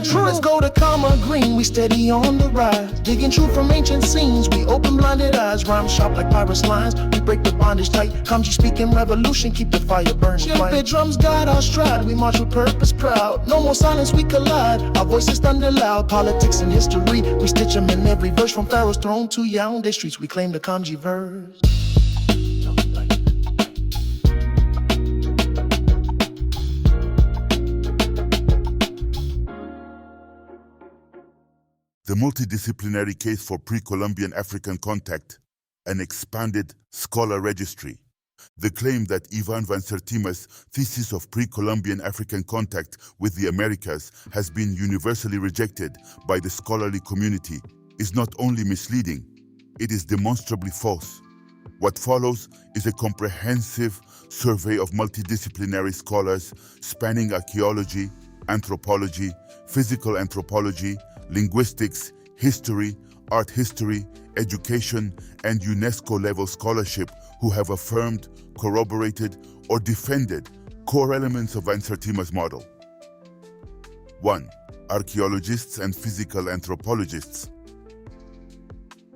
True. Let's go to Karma Green, we steady on the rise. Digging truth from ancient scenes, we open blinded eyes. Rhyme sharp like pirates' lines, we break the bondage tight. Kanji speaking revolution, keep the fire burning. Chimpy drums guide our stride, we march with purpose proud. No more silence, we collide, our voices thunder loud. Politics and history, we stitch them in every verse. From Pharaoh's throne to Yaoundé streets, we claim the kanji verse. The multidisciplinary case for pre-Columbian African contact, an expanded scholar registry. The claim that Ivan Van Sertima's thesis of pre-Columbian African contact with the Americas has been universally rejected by the scholarly community is not only misleading, it is demonstrably false. What follows is a comprehensive survey of multidisciplinary scholars spanning archaeology, anthropology, physical anthropology, linguistics, history, art history, education, and UNESCO-level scholarship who have affirmed, corroborated, or defended core elements of Van Sertima's model. 1. Archaeologists and physical anthropologists.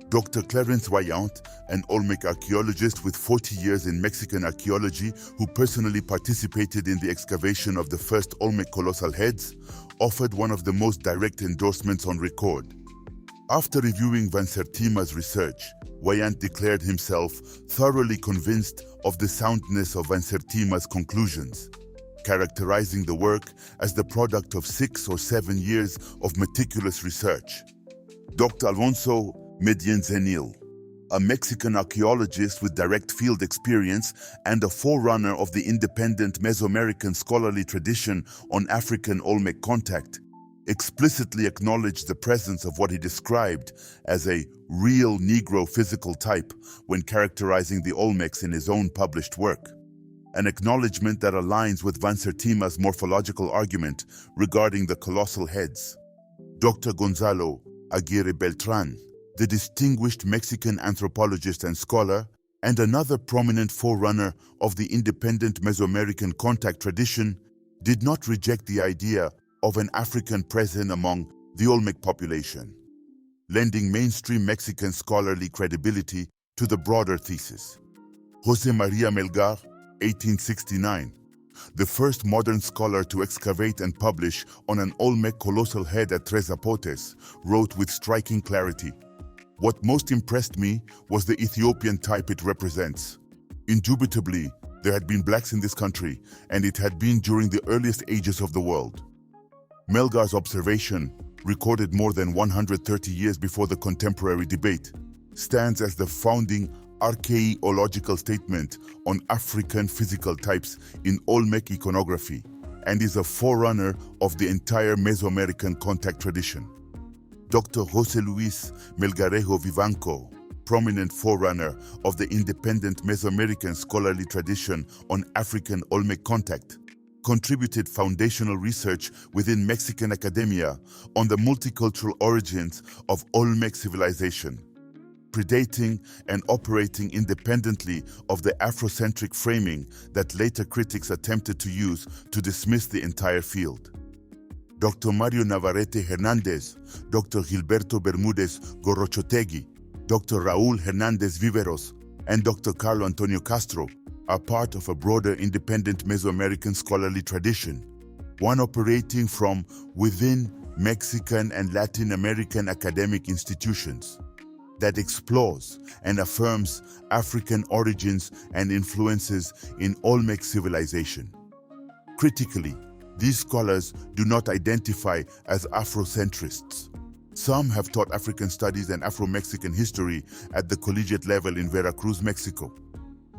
Dr. Clarence Wayant, an Olmec archaeologist with 40 years in Mexican archaeology who personally participated in the excavation of the first Olmec colossal heads, offered one of the most direct endorsements on record. After reviewing Van Sertima's research, Wayant declared himself thoroughly convinced of the soundness of Van Sertima's conclusions, characterizing the work as the product of 6 or 7 years of meticulous research. Dr. Alfonso Medinzenil, a Mexican archaeologist with direct field experience and a forerunner of the independent Mesoamerican scholarly tradition on African Olmec contact, explicitly acknowledged the presence of what he described as a real Negro physical type when characterizing the Olmecs in his own published work, an acknowledgement that aligns with Van Sertima's morphological argument regarding the colossal heads. Dr. Gonzalo Aguirre Beltran, the distinguished Mexican anthropologist and scholar, and another prominent forerunner of the independent Mesoamerican contact tradition, did not reject the idea of an African presence among the Olmec population, lending mainstream Mexican scholarly credibility to the broader thesis. José María Melgar, 1869, the first modern scholar to excavate and publish on an Olmec colossal head at Tres Zapotes, wrote with striking clarity, "What most impressed me was the Ethiopian type it represents. Indubitably, there had been blacks in this country, and it had been during the earliest ages of the world." Melgar's observation, recorded more than 130 years before the contemporary debate, stands as the founding archaeological statement on African physical types in Olmec iconography, and is a forerunner of the entire Mesoamerican contact tradition. Dr. José Luis Melgarejo Vivanco, prominent forerunner of the independent Mesoamerican scholarly tradition on African Olmec contact, contributed foundational research within Mexican academia on the multicultural origins of Olmec civilization, predating and operating independently of the Afrocentric framing that later critics attempted to use to dismiss the entire field. Dr. Mario Navarrete Hernández, Dr. Gilberto Bermúdez Gorrochotegui, Dr. Raúl Hernández Viveros, and Dr. Carlo Antonio Castro are part of a broader independent Mesoamerican scholarly tradition, one operating from within Mexican and Latin American academic institutions, that explores and affirms African origins and influences in Olmec civilization. Critically, these scholars do not identify as Afrocentrists. Some have taught African studies and Afro-Mexican history at the collegiate level in Veracruz, Mexico.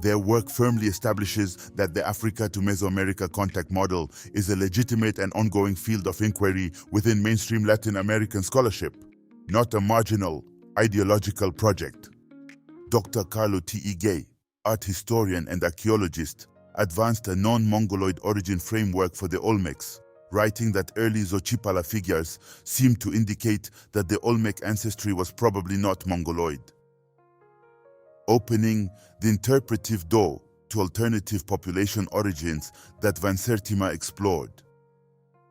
Their work firmly establishes that the Africa to Mesoamerica contact model is a legitimate and ongoing field of inquiry within mainstream Latin American scholarship, not a marginal, ideological project. Dr. Carlo T. Gay, art historian and archaeologist, advanced a non-Mongoloid origin framework for the Olmecs, writing that early Xochipala figures seem to indicate that the Olmec ancestry was probably not Mongoloid, opening the interpretive door to alternative population origins that Van Sertima explored.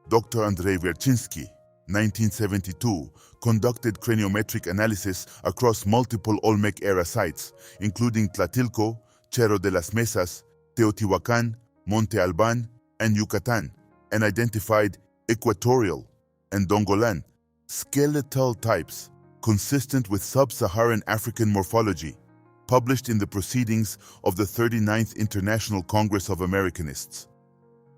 Dr. Andrzej Wierczynski, 1972, conducted craniometric analysis across multiple Olmec-era sites, including Tlatilco, Cerro de las Mesas, Teotihuacan, Monte Alban, and Yucatan, and identified equatorial and Dongolan skeletal types consistent with sub-Saharan African morphology, published in the Proceedings of the 39th International Congress of Americanists.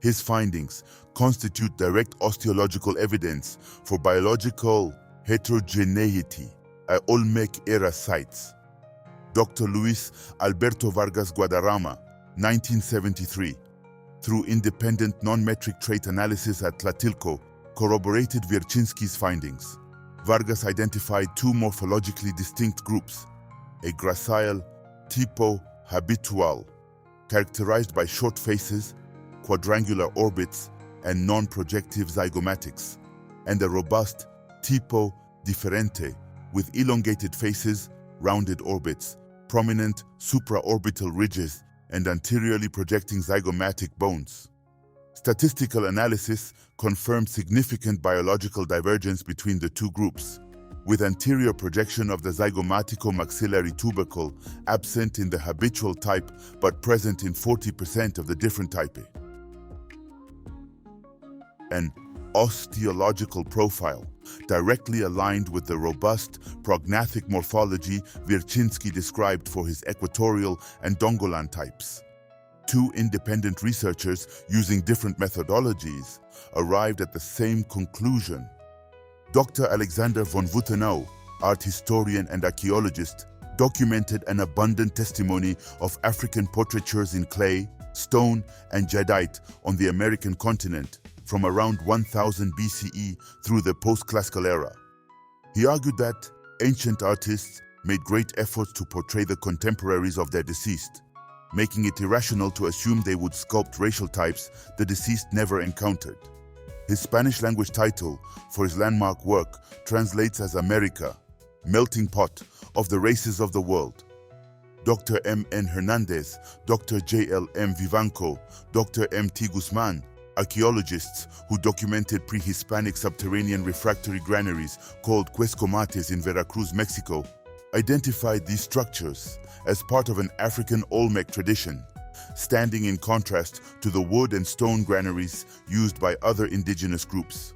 His findings constitute direct osteological evidence for biological heterogeneity at Olmec-era sites. Dr. Luis Alberto Vargas Guadarrama, 1973, through independent non-metric trait analysis at Tlatilco, corroborated Wiercinski's findings. Vargas identified two morphologically distinct groups, a gracile tipo habitual, characterized by short faces, quadrangular orbits, and non-projective zygomatics, and a robust tipo differente with elongated faces, rounded orbits, prominent supraorbital ridges, and anteriorly projecting zygomatic bones. Statistical analysis confirmed significant biological divergence between the two groups, with anterior projection of the zygomatico-maxillary tubercle absent in the habitual type but present in 40% of the different type. An osteological profile directly aligned with the robust prognathic morphology Wiercinski described for his equatorial and Dongolan types. Two independent researchers using different methodologies arrived at the same conclusion. Dr. Alexander von Wuthenau, art historian and archaeologist, documented an abundant testimony of African portraitures in clay, stone, and jadeite on the American continent from around 1000 BCE through the post-classical era. He argued that ancient artists made great efforts to portray the contemporaries of their deceased, making it irrational to assume they would sculpt racial types the deceased never encountered. His Spanish-language title for his landmark work translates as America, melting pot of the races of the world. Dr. M. N. Hernandez, Dr. J. L. M. Vivanco, Dr. M. T. Guzman, archaeologists who documented pre-Hispanic subterranean refractory granaries called Cuescomates in Veracruz, Mexico, identified these structures as part of an African Olmec tradition, standing in contrast to the wood and stone granaries used by other indigenous groups.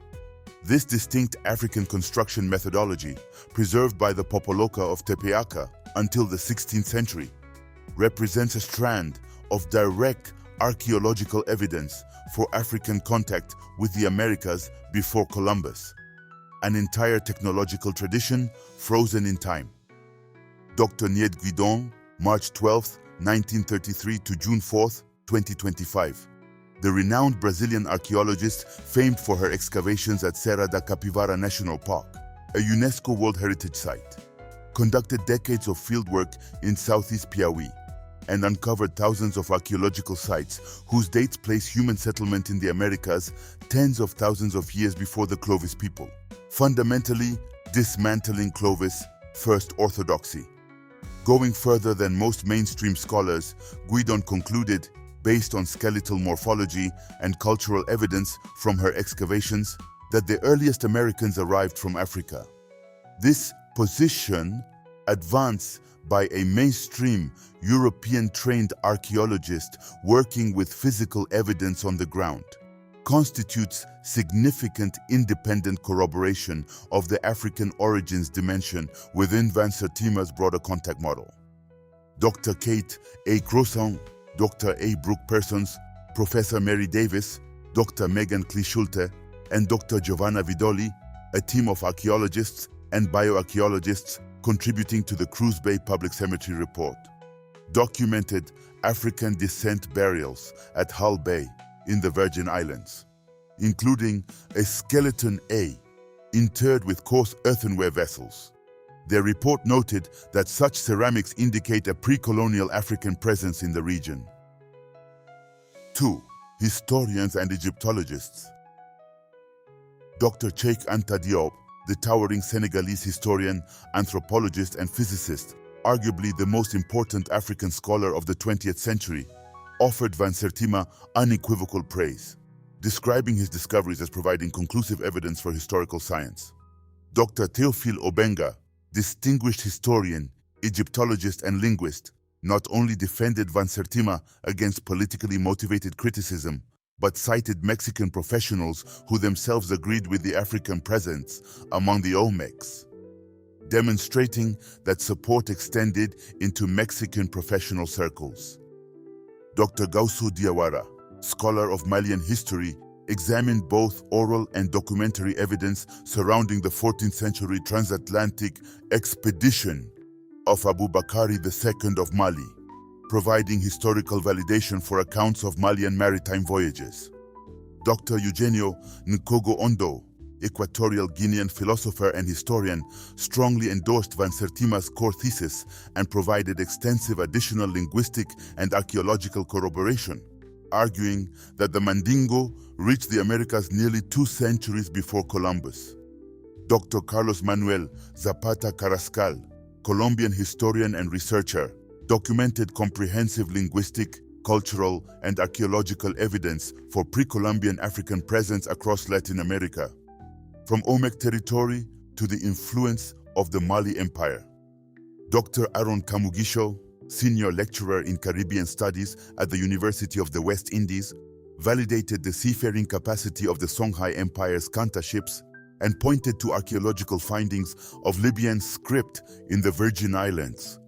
This distinct African construction methodology, preserved by the Popoloca of Tepeaca until the 16th century, represents a strand of direct archaeological evidence for African contact with the Americas before Columbus, an entire technological tradition frozen in time. Dr. Nied Guidon, March 12, 1933 to June 4, 2025. The renowned Brazilian archaeologist famed for her excavations at Serra da Capivara National Park, a UNESCO World Heritage Site, conducted decades of fieldwork in southeast Piauí, and uncovered thousands of archaeological sites whose dates place human settlement in the Americas tens of thousands of years before the Clovis people, fundamentally dismantling Clovis' first orthodoxy. Going further than most mainstream scholars, Guidon concluded, based on skeletal morphology and cultural evidence from her excavations, that the earliest Americans arrived from Africa. This position, advanced by a mainstream European-trained archaeologist working with physical evidence on the ground, constitutes significant independent corroboration of the African origins dimension within Van Sertima's broader contact model. Dr. Kate A. Crossan, Dr. A. Brooke Persons, Professor Mary Davis, Dr. Megan Klischulte, and Dr. Giovanna Vidoli, a team of archaeologists and bioarchaeologists contributing to the Cruz Bay Public Cemetery report, documented African descent burials at Hull Bay in the Virgin Islands, including a skeleton A interred with coarse earthenware vessels. Their report noted that such ceramics indicate a pre-colonial African presence in the region. 2. Historians and Egyptologists. Dr. Cheikh Anta Diop, the towering Senegalese historian, anthropologist, and physicist, arguably the most important African scholar of the 20th century, offered Van Sertima unequivocal praise, describing his discoveries as providing conclusive evidence for historical science. Dr. Theophile Obenga, distinguished historian, Egyptologist and linguist, not only defended Van Sertima against politically motivated criticism, but cited Mexican professionals who themselves agreed with the African presence among the Olmecs, demonstrating that support extended into Mexican professional circles. Dr. Gausu Diawara, scholar of Malian history, examined both oral and documentary evidence surrounding the 14th century transatlantic expedition of Abubakari II of Mali, providing historical validation for accounts of Malian maritime voyages. Dr. Eugenio Nkogo Ondo, Equatorial Guinean philosopher and historian, strongly endorsed Van Sertima's core thesis and provided extensive additional linguistic and archaeological corroboration, arguing that the Mandingo reached the Americas nearly 2 centuries before Columbus. Dr. Carlos Manuel Zapata Carrascal, Colombian historian and researcher, documented comprehensive linguistic, cultural, and archaeological evidence for pre-Columbian African presence across Latin America, from Olmec territory to the influence of the Mali Empire. Dr. Aaron Kamugisho, senior lecturer in Caribbean Studies at the University of the West Indies, validated the seafaring capacity of the Songhai Empire's Kanta ships and pointed to archaeological findings of Libyan script in the Virgin Islands,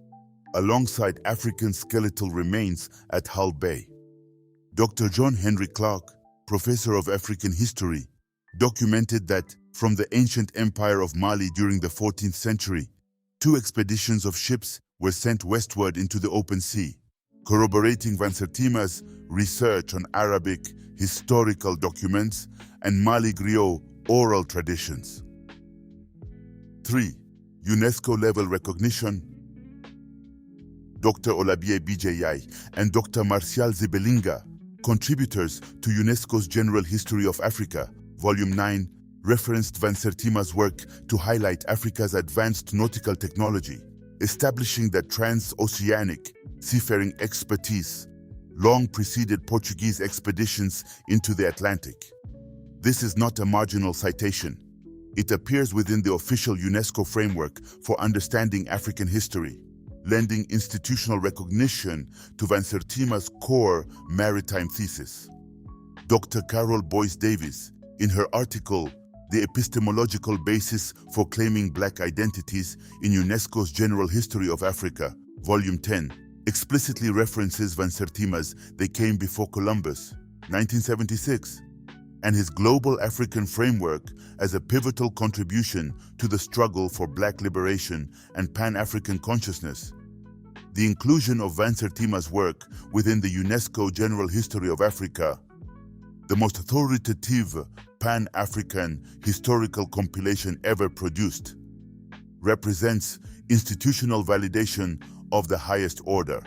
alongside African skeletal remains at Hull Bay. Dr. John Henry Clark, professor of African history, documented that from the ancient empire of Mali during the 14th century, 2 expeditions of ships were sent westward into the open sea, corroborating Van Sertima's research on Arabic historical documents and Mali griot oral traditions. 3. UNESCO-level recognition. Dr. Olabie Bijayai and Dr. Martial Zibelinga, contributors to UNESCO's General History of Africa, Volume 9, referenced Van Sertima's work to highlight Africa's advanced nautical technology, establishing that transoceanic seafaring expertise long preceded Portuguese expeditions into the Atlantic. This is not a marginal citation. It appears within the official UNESCO framework for understanding African history, lending institutional recognition to Van Sertima's core maritime thesis. Dr. Carol Boyce Davis, in her article, The Epistemological Basis for Claiming Black Identities in UNESCO's General History of Africa, Volume 10, explicitly references Van Sertima's They Came Before Columbus, 1976, and his global African framework as a pivotal contribution to the struggle for Black liberation and Pan-African consciousness. The inclusion of Van Sertima's work within the UNESCO General History of Africa, the most authoritative Pan-African historical compilation ever produced, represents institutional validation of the highest order.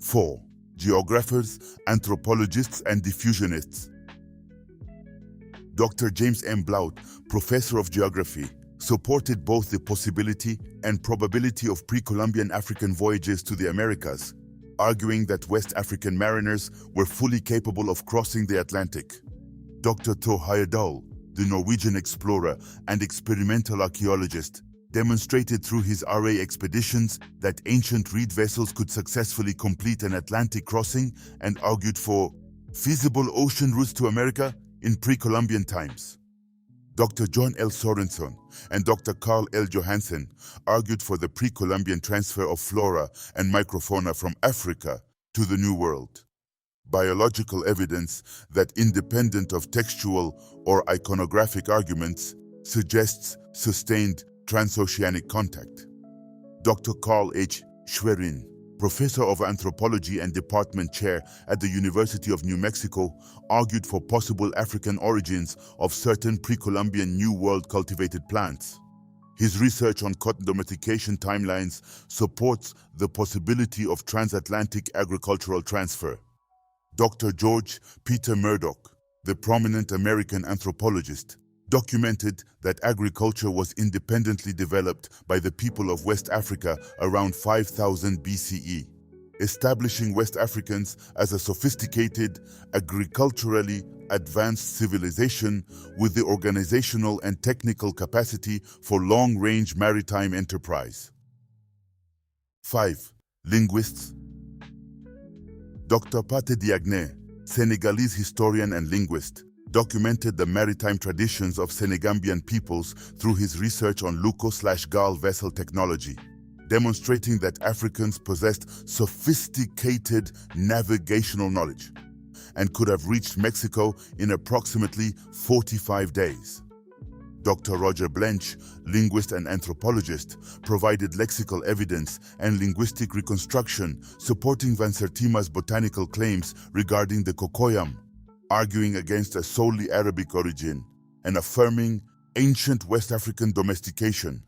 4. Geographers, anthropologists, and diffusionists. Dr. James M. Blount, professor of geography, supported both the possibility and probability of pre-Columbian African voyages to the Americas, arguing that West African mariners were fully capable of crossing the Atlantic. Dr. Thor Heyerdahl, the Norwegian explorer and experimental archaeologist, demonstrated through his RA expeditions that ancient reed vessels could successfully complete an Atlantic crossing and argued for feasible ocean routes to America in pre-Columbian times. Dr. John L. Sorenson and Dr. Carl L. Johansen argued for the pre-Columbian transfer of flora and microfauna from Africa to the New World. Biological evidence that, independent of textual or iconographic arguments, suggests sustained transoceanic contact. Dr. Carl H. Schwerin, professor of anthropology and department chair at the University of New Mexico, argued for possible African origins of certain pre-Columbian New World cultivated plants. His research on cotton domestication timelines supports the possibility of transatlantic agricultural transfer. Dr. George Peter Murdoch, the prominent American anthropologist, documented that agriculture was independently developed by the people of West Africa around 5000 BCE. establishing West Africans as a sophisticated, agriculturally advanced civilization with the organizational and technical capacity for long-range maritime enterprise. 5. Linguists. Dr. Pate Diagne, Senegalese historian and linguist, documented the maritime traditions of Senegambian peoples through his research on Luco/Gal vessel technology, demonstrating that Africans possessed sophisticated navigational knowledge and could have reached Mexico in approximately 45 days. Dr. Roger Blench, linguist and anthropologist, provided lexical evidence and linguistic reconstruction supporting Van Sertima's botanical claims regarding the cocoyam, arguing against a solely Arabic origin and affirming ancient West African domestication.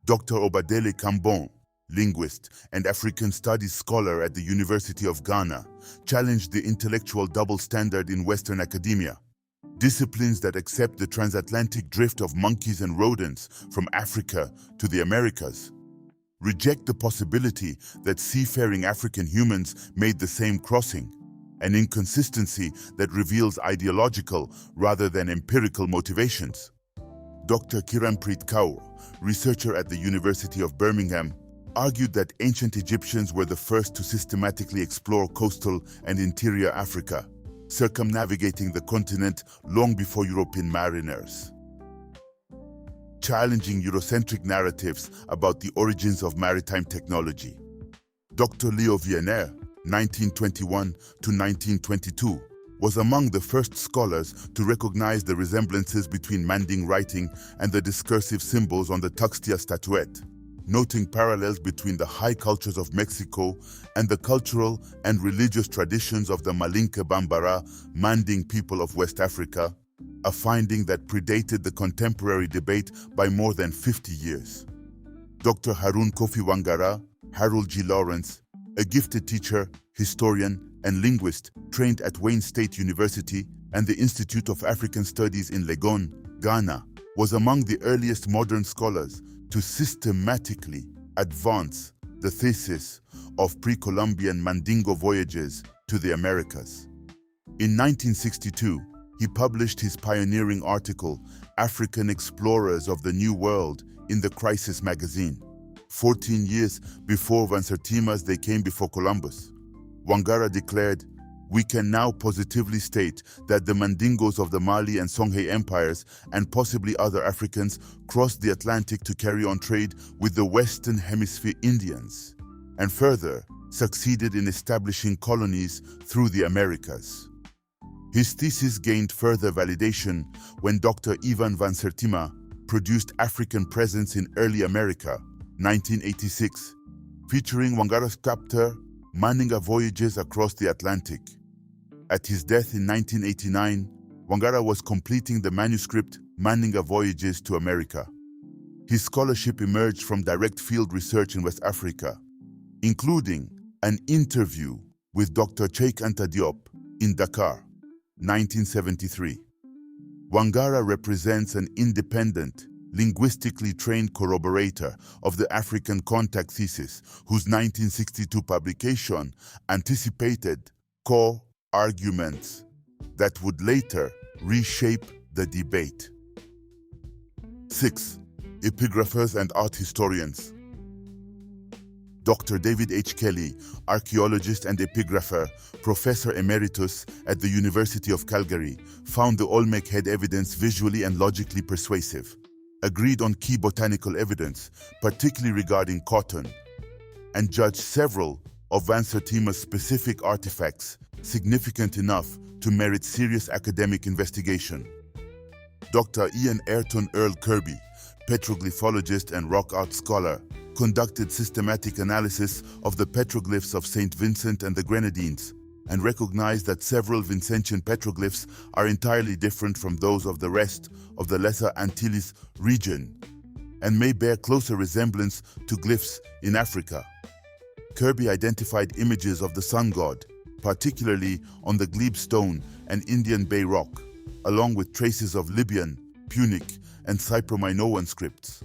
Dr. Obadele Kambon, linguist and African studies scholar at the University of Ghana, challenged the intellectual double standard in Western academia. Disciplines that accept the transatlantic drift of monkeys and rodents from Africa to the Americas reject the possibility that seafaring African humans made the same crossing, an inconsistency that reveals ideological rather than empirical motivations. Dr. Kiranpreet Kaur, researcher at the University of Birmingham, argued that ancient Egyptians were the first to systematically explore coastal and interior Africa, circumnavigating the continent long before European mariners. Challenging Eurocentric narratives about the origins of maritime technology. Dr. Leo Wiener, 1921 to 1922, was among the first scholars to recognize the resemblances between Manding writing and the discursive symbols on the Tuxtla statuette, noting parallels between the high cultures of Mexico and the cultural and religious traditions of the Malinke Bambara Manding people of West Africa, a finding that predated the contemporary debate by more than 50 years. Dr. Harun Kofi Wangara, Harold G. Lawrence, a gifted teacher, historian, and linguist trained at Wayne State University and the Institute of African Studies in Legon, Ghana, was among the earliest modern scholars to systematically advance the thesis of pre-Columbian Mandingo voyages to the Americas. In 1962, he published his pioneering article, African Explorers of the New World, in the Crisis magazine, 14 years before Van Sertima's They Came Before Columbus. Wangara declared, "We can now positively state that the Mandingos of the Mali and Songhai empires and possibly other Africans crossed the Atlantic to carry on trade with the Western Hemisphere Indians, and further succeeded in establishing colonies through the Americas." His thesis gained further validation when Dr. Ivan Van Sertima produced African Presence in Early America, 1986, featuring Wangara's chapter, Mandinga Voyages Across the Atlantic. At his death in 1989, Wangara was completing the manuscript Mandinga Voyages to America. His scholarship emerged from direct field research in West Africa, including an interview with Dr. Cheikh Anta Diop in Dakar, 1973. Wangara represents an independent, linguistically trained corroborator of the African contact thesis, whose 1962 publication anticipated core arguments that would later reshape the debate. 6. Epigraphers and art historians. Dr. David H. Kelly, archaeologist and epigrapher, professor emeritus at the University of Calgary, found the Olmec head evidence visually and logically persuasive, agreed on key botanical evidence, particularly regarding cotton, and judged several of Van Sertima's specific artifacts significant enough to merit serious academic investigation. Dr. Ian Ayrton Earl Kirby, petroglyphologist and rock art scholar, conducted systematic analysis of the petroglyphs of St. Vincent and the Grenadines, and recognized that several Vincentian petroglyphs are entirely different from those of the rest of the Lesser Antilles region, and may bear closer resemblance to glyphs in Africa. Kirby identified images of the sun god, particularly on the glebe stone and Indian Bay rock, along with traces of Libyan, Punic, and Cypro-Minoan scripts.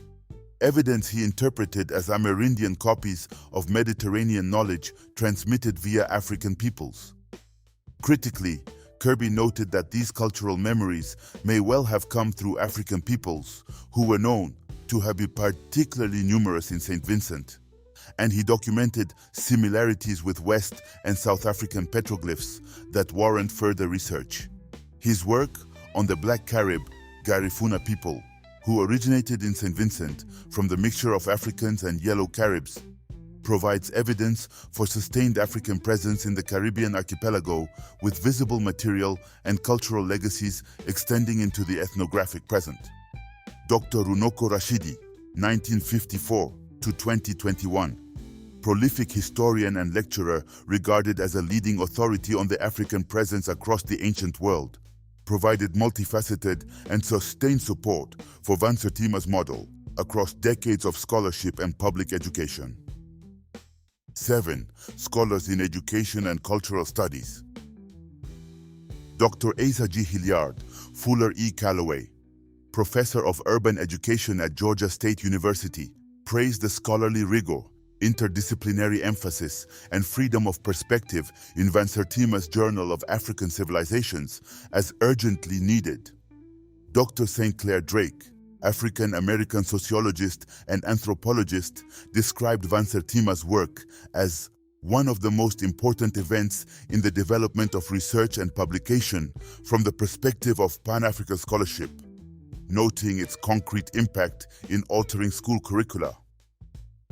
evidence he interpreted as Amerindian copies of Mediterranean knowledge transmitted via African peoples. Critically, Kirby noted that these cultural memories may well have come through African peoples, who were known to have been particularly numerous in St. Vincent, and he documented similarities with West and South African petroglyphs that warrant further research. His work on the Black Carib Garifuna people, who originated in St. Vincent from the mixture of Africans and Yellow Caribs, provides evidence for sustained African presence in the Caribbean archipelago with visible material and cultural legacies extending into the ethnographic present. Dr. Runoko Rashidi, 1954 to 2021, prolific historian and lecturer regarded as a leading authority on the African presence across the ancient world, provided multifaceted and sustained support for Van Sertima's model across decades of scholarship and public education. 7. Scholars in Education and Cultural Studies. Dr. Asa G. Hilliard, Fuller E. Calloway, professor of urban education at Georgia State University, praised the scholarly rigor, interdisciplinary emphasis, and freedom of perspective in Van Sertima's Journal of African Civilizations as urgently needed. Dr. St. Clair Drake, African-American sociologist and anthropologist, described Van Sertima's work as one of the most important events in the development of research and publication from the perspective of Pan-African scholarship, noting its concrete impact in altering school curricula.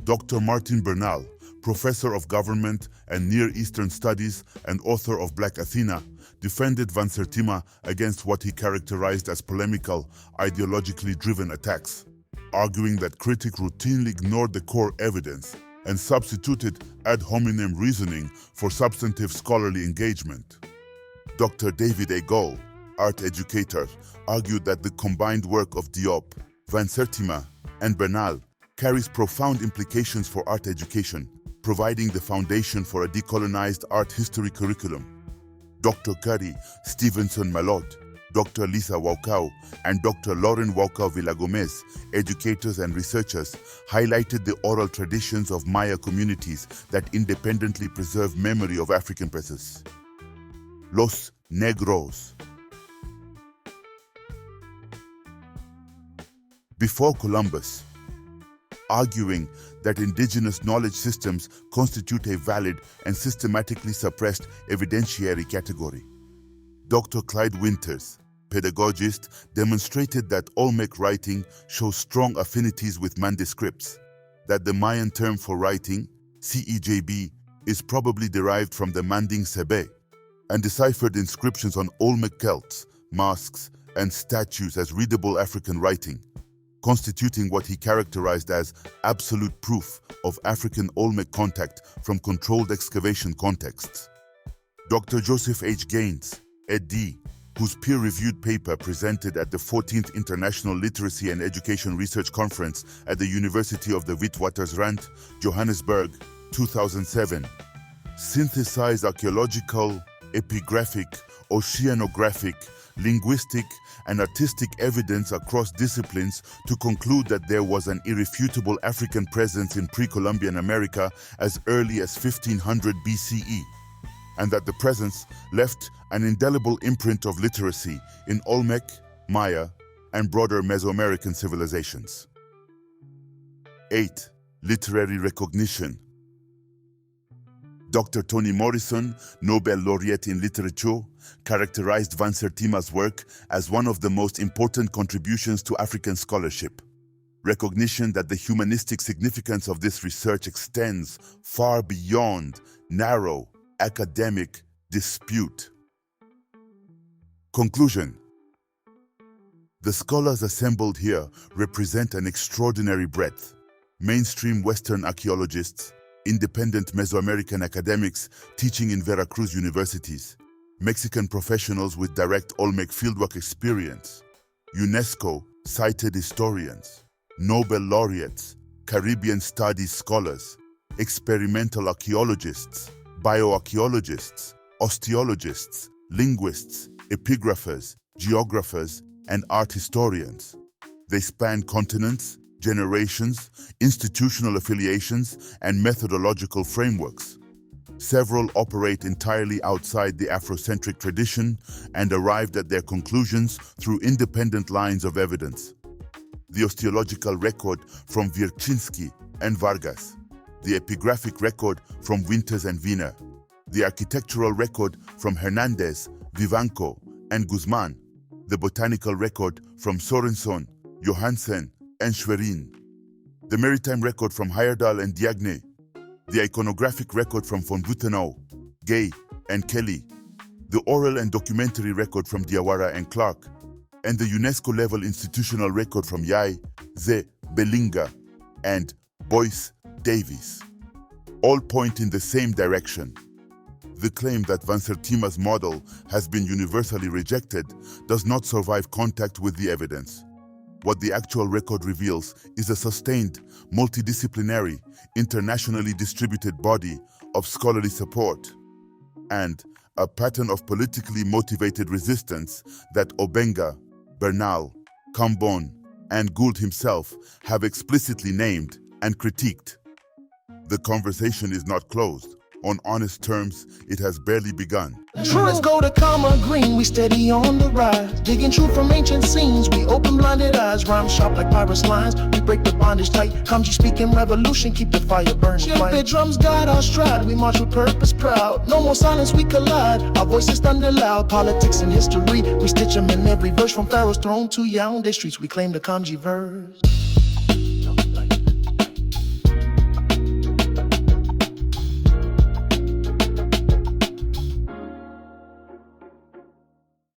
Dr. Martin Bernal, professor of government and Near Eastern studies and author of Black Athena, defended Van Sertima against what he characterized as polemical, ideologically driven attacks, arguing that critics routinely ignored the core evidence and substituted ad hominem reasoning for substantive scholarly engagement. Dr. David A. Gull, art educator, argued that the combined work of Diop, Van Sertima, and Bernal carries profound implications for art education, providing the foundation for a decolonized art history curriculum. Dr. Kari Stevenson Malot, Dr. Lisa Waukau, and Dr. Lauren Waukau Villagomez, educators and researchers, highlighted the oral traditions of Maya communities that independently preserve memory of African presence. Los Negros. Before Columbus, arguing that indigenous knowledge systems constitute a valid and systematically suppressed evidentiary category. Dr. Clyde Winters, pedagogist, demonstrated that Olmec writing shows strong affinities with manuscripts, that the Mayan term for writing, CEJB, is probably derived from the Manding Sebe, and deciphered inscriptions on Olmec celts, masks, and statues as readable African writing, constituting what he characterized as absolute proof of African Olmec contact from controlled excavation contexts. Dr. Joseph H. Gaines, ed.D., whose peer-reviewed paper presented at the 14th International Literacy and Education Research Conference at the University of the Witwatersrand, Johannesburg, 2007, synthesized archaeological, epigraphic, oceanographic, linguistic, and artistic evidence across disciplines to conclude that there was an irrefutable African presence in pre-Columbian America as early as 1500 BCE, and that the presence left an indelible imprint of literacy in Olmec, Maya, and broader Mesoamerican civilizations. 8. Literary recognition. Dr. Toni Morrison, Nobel laureate in literature, characterized Van Sertima's work as one of the most important contributions to African scholarship. Recognition that the humanistic significance of this research extends far beyond narrow academic dispute. Conclusion. The scholars assembled here represent an extraordinary breadth. Mainstream Western archaeologists, independent Mesoamerican academics teaching in Veracruz universities, Mexican professionals with direct Olmec fieldwork experience, UNESCO cited historians, Nobel laureates, Caribbean studies scholars, experimental archaeologists, bioarchaeologists, osteologists, linguists, epigraphers, geographers, and art historians. They span continents, generations, institutional affiliations, and methodological frameworks. Several operate entirely outside the Afrocentric tradition and arrived at their conclusions through independent lines of evidence. The osteological record from Wiercinski and Vargas, the epigraphic record from Winters and Wiener, the architectural record from Hernandez, Vivanco, and Guzman, the botanical record from Sorenson, Johansen, and Schwerin, the maritime record from Heyerdahl and Diagne, the iconographic record from von Wuthenau, Gay, and Kelly, the oral and documentary record from Diawara and Clark, and the UNESCO-level institutional record from Yai, Ze, Belinga, and Boyce Davies. All point in the same direction. The claim that Van Sertima's model has been universally rejected does not survive contact with the evidence. What the actual record reveals is a sustained, multidisciplinary, internationally distributed body of scholarly support and a pattern of politically motivated resistance that Obenga, Bernal, Cambon, and Gould himself have explicitly named and critiqued. The conversation is not closed. On honest terms, it has barely begun. True. Let's go to Karma Green, we steady on the rise. Digging truth from ancient scenes, we open blinded eyes. Rhyme sharp like pirates' lines, we break the bondage tight. Kamji speaking revolution, keep the fire burning. Shimpy drums guide our stride, we march with purpose proud. No more silence, we collide, our voices thunder loud. Politics and history, we stitch them in every verse. From Pharaoh's throne to Yaoundé streets, we claim the Kamji verse.